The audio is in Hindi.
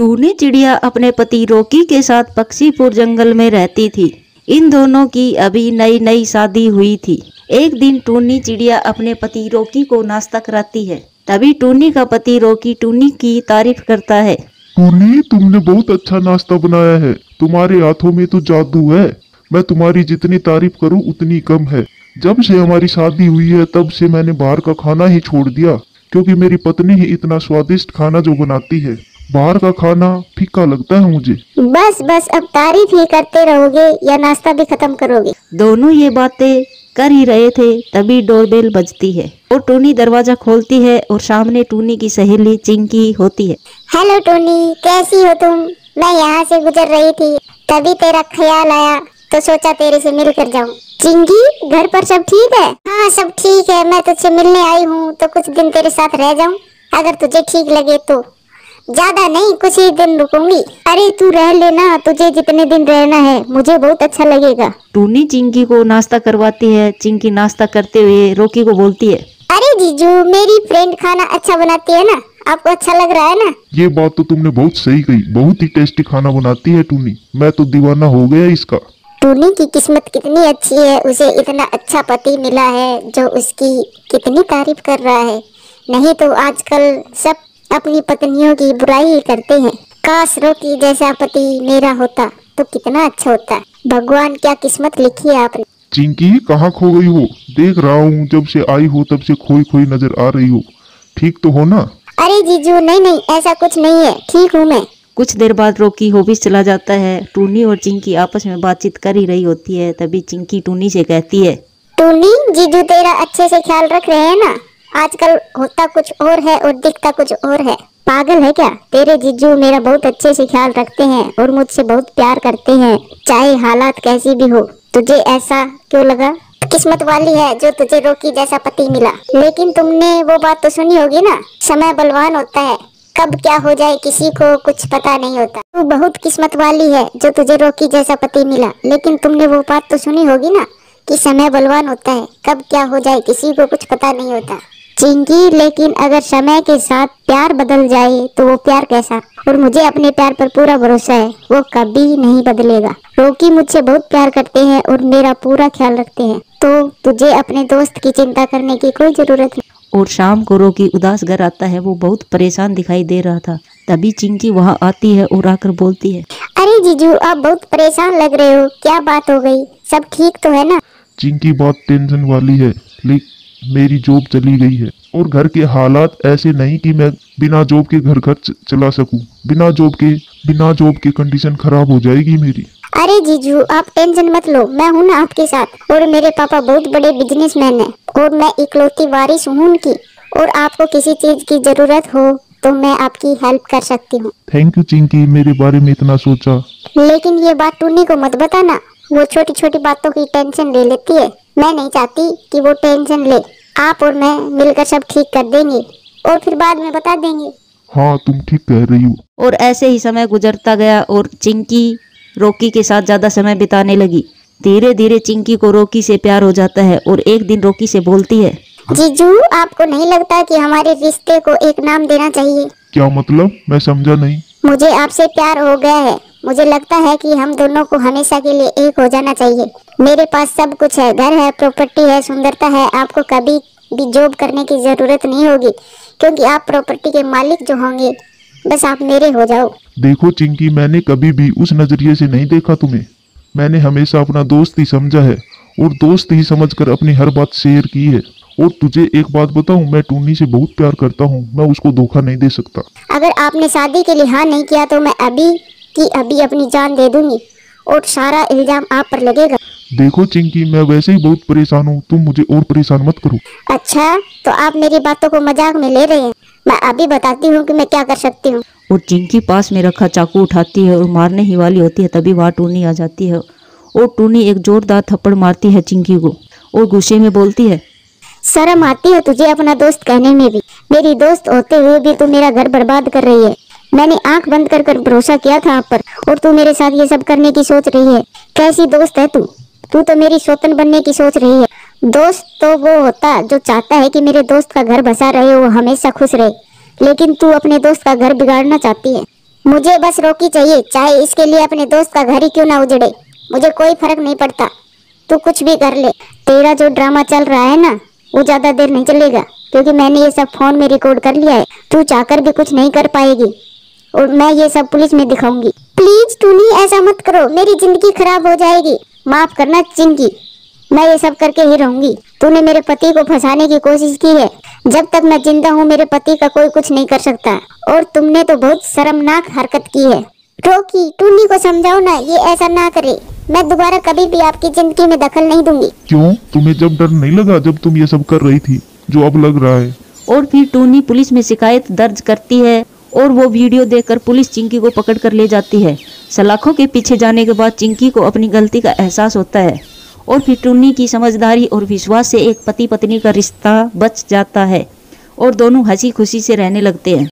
टूनी चिड़िया अपने पति रॉकी के साथ पक्षीपुर जंगल में रहती थी। इन दोनों की अभी नई नई शादी हुई थी। एक दिन टूनी चिड़िया अपने पति रॉकी को नाश्ता कराती है। तभी टूनी का पति रॉकी टूनी की तारीफ करता है। टूनी, तुमने बहुत अच्छा नाश्ता बनाया है। तुम्हारे हाथों में तो जादू है। मैं तुम्हारी जितनी तारीफ करूं उतनी कम है। जब से हमारी शादी हुई है तब से मैंने बाहर का खाना ही छोड़ दिया, क्योंकि मेरी पत्नी ही इतना स्वादिष्ट खाना जो बनाती है। बाहर का खाना फीका लगता है मुझे। बस बस अब तारीफ ही करते रहोगे या नाश्ता भी खत्म करोगे? दोनों ये बातें कर ही रहे थे, तभी डोरबेल बजती है और टूनी दरवाजा खोलती है और सामने टूनी की सहेली चिंकी होती है। हेलो टूनी, कैसी हो तुम? मैं यहाँ से गुजर रही थी, तभी तेरा ख्याल आया तो सोचा तेरे से मिल कर जाऊँ। चिंकी, घर पर सब ठीक है? हाँ सब ठीक है। मैं तुझसे मिलने आई हूँ तो कुछ दिन तेरे साथ रह जाऊँ, अगर तुझे ठीक लगे तो। ज्यादा नहीं, कुछ ही दिन रुकूंगी। अरे तू रह लेना, तुझे जितने दिन रहना है, मुझे बहुत अच्छा लगेगा। टूनी चिंकी को नाश्ता करवाती है। चिंकी नाश्ता करते हुए रॉकी को बोलती है, अरे जीजू, मेरी फ्रेंड खाना अच्छा बनाती है ना, आपको अच्छा लग रहा है ना? ये बात तो तुमने बहुत सही कही। बहुत ही टेस्टी खाना बनाती है टूनी। मैं तो दीवाना हो गया इसका। टूनी की किस्मत कितनी अच्छी है, उसे इतना अच्छा पति मिला है जो उसकी कितनी तारीफ कर रहा है। नहीं तो आजकल सब अपनी पत्नियों की बुराई ही करते हैं। काश रॉकी जैसा पति मेरा होता तो कितना अच्छा होता। भगवान क्या किस्मत लिखी है आपने। चिंकी, कहाँ खो गई हो? देख रहा हूँ जब से आई हो तब से खोई खोई नजर आ रही हो। ठीक तो हो ना? अरे जीजू, नहीं नहीं, ऐसा कुछ नहीं है, ठीक हूँ मैं। कुछ देर बाद रॉकी ऑफिस चला जाता है। टूनी और चिंकी आपस में बातचीत कर ही रही होती है। तभी चिंकी टूनी से कहती है, टूनी, जीजू तेरा अच्छे से ख्याल रख रहे हैं ना? आजकल होता कुछ और है और दिखता कुछ और है। पागल है क्या? तेरे जीजू मेरा बहुत अच्छे से ख्याल रखते हैं और मुझसे बहुत प्यार करते हैं, चाहे हालात कैसी भी हो। तुझे ऐसा क्यों लगा? किस्मत वाली है जो तुझे रॉकी जैसा पति मिला। लेकिन तुमने वो बात तो सुनी होगी ना, समय बलवान होता है, कब क्या हो जाए किसी को कुछ पता नहीं होता। तू बहुत किस्मत वाली है जो तुझे रॉकी जैसा पति मिला। लेकिन तुमने वो बात तो सुनी होगी ना कि समय बलवान होता है, कब क्या हो जाए किसी को कुछ पता नहीं होता। चिंकी, लेकिन अगर समय के साथ प्यार बदल जाए तो वो प्यार कैसा? और मुझे अपने प्यार पर पूरा भरोसा है, वो कभी नहीं बदलेगा। रॉकी मुझसे बहुत प्यार करते हैं और मेरा पूरा ख्याल रखते हैं, तो तुझे अपने दोस्त की चिंता करने की कोई जरूरत नहीं। और शाम को रॉकी उदास घर आता है। वो बहुत परेशान दिखाई दे रहा था। तभी चिंकी वहाँ आती है और आकर बोलती है, अरे जीजू, आप बहुत परेशान लग रहे हो, क्या बात हो गई? सब ठीक तो है ना? चिंकी, बात टेंशन वाली है। लेकिन मेरी जॉब चली गई है और घर के हालात ऐसे नहीं कि मैं बिना जॉब के घर खर्च चला सकूं। बिना जॉब के कंडीशन खराब हो जाएगी मेरी। अरे जीजू, आप टेंशन मत लो, मैं हूँ ना आपके साथ। और मेरे पापा बहुत बड़े बिजनेसमैन हैं और मैं इकलौती वारिस हूँ उनकी। और आपको किसी चीज की जरूरत हो तो मैं आपकी हेल्प कर सकती हूँ। थैंक यू चिंकी, मेरे बारे में इतना सोचा। लेकिन ये बात टूनी को मत बताना, वो छोटी छोटी बातों की टेंशन ले लेती है। मैं नहीं चाहती कि वो टेंशन ले। आप और मैं मिलकर सब ठीक कर देंगे और फिर बाद में बता देंगे। हाँ, तुम ठीक कह रही हो। और ऐसे ही समय गुजरता गया और चिंकी रॉकी के साथ ज्यादा समय बिताने लगी। धीरे धीरे चिंकी को रॉकी से प्यार हो जाता है और एक दिन रॉकी से बोलती है, जीजू, आपको नहीं लगता कि हमारे रिश्ते को एक नाम देना चाहिए? क्या मतलब? मैं समझा नहीं। मुझे आपसे प्यार हो गया है। मुझे लगता है कि हम दोनों को हमेशा के लिए एक हो जाना चाहिए। मेरे पास सब कुछ है, घर है, प्रॉपर्टी है, सुंदरता है। आपको कभी भी जॉब करने की जरूरत नहीं होगी, क्योंकि आप प्रॉपर्टी के मालिक जो होंगे, बस आप मेरे हो जाओ। देखो चिंकी, मैंने कभी भी उस नजरिए से नहीं देखा तुम्हें। मैंने हमेशा अपना दोस्त ही समझा है और दोस्त ही समझकर अपनी हर बात शेयर की है। और तुझे एक बात बताऊं, मैं टूनी से बहुत प्यार करता हूं। मैं उसको धोखा नहीं दे सकता। अगर आपने शादी के लिए हाँ नहीं किया तो मैं अभी की अभी अपनी जान दे दूंगी और सारा इल्जाम आप पर लगेगा। देखो चिंकी, मैं वैसे ही बहुत परेशान हूँ, तुम मुझे और परेशान मत करो। अच्छा, तो आप मेरी बातों को मजाक में ले रहे हैं। मैं अभी बताती हूँ कि मैं क्या कर सकती हूँ। और चिंकी पास में रखा चाकू उठाती है और मारने ही वाली होती है। तभी वहाँ टूनी आ जाती है और टूनी एक जोरदार थप्पड़ मारती है चिंकी को और गुस्से में बोलती है, शर्म आती है तुझे अपना दोस्त कहने में भी? मेरी दोस्त होते हुए भी तू मेरा घर बर्बाद कर रही है। मैंने आंख बंद कर भरोसा किया था आप पर और तू मेरे साथ ये सब करने की सोच रही है। कैसी दोस्त है तू? तू तो मेरी सौतन बनने की सोच रही है। दोस्त तो वो होता जो चाहता है कि मेरे दोस्त का घर बसा रहे, वो हमेशा खुश रहे। लेकिन तू अपने दोस्त का घर बिगाड़ना चाहती है। मुझे बस रोकी चाहिए, चाहे इसके लिए अपने दोस्त का घर ही क्यों ना उजड़े, मुझे कोई फर्क नहीं पड़ता। तू कुछ भी कर ले। तेरा जो ड्रामा चल रहा है ना, वो ज्यादा देर नहीं चलेगा, क्योंकि मैंने ये सब फोन में रिकॉर्ड कर लिया है। तू चाहकर भी कुछ नहीं कर पाएगी और मैं ये सब पुलिस में दिखाऊंगी। प्लीज टूनी, ऐसा मत करो, मेरी जिंदगी खराब हो जाएगी। माफ करना चिंकी, मैं ये सब करके ही रहूंगी। तूने मेरे पति को फंसाने की कोशिश की है। जब तक मैं जिंदा हूँ मेरे पति का कोई कुछ नहीं कर सकता, और तुमने तो बहुत शर्मनाक हरकत की है। रॉकी, टूनी को समझाओ ना, ये ऐसा ना करे। मैं दोबारा कभी भी आपकी जिंदगी में दखल नहीं दूंगी। क्यों, तुम्हें जब डर नहीं लगा जब तुम ये सब कर रही थी, जो अब लग रहा है? और फिर टूनी पुलिस में शिकायत दर्ज करती है और वो वीडियो देखकर पुलिस चिंकी को पकड़ कर ले जाती है। सलाखों के पीछे जाने के बाद चिंकी को अपनी गलती का एहसास होता है और फिर टूनी की समझदारी और विश्वास से एक पति पत्नी का रिश्ता बच जाता है और दोनों हंसी खुशी से रहने लगते हैं।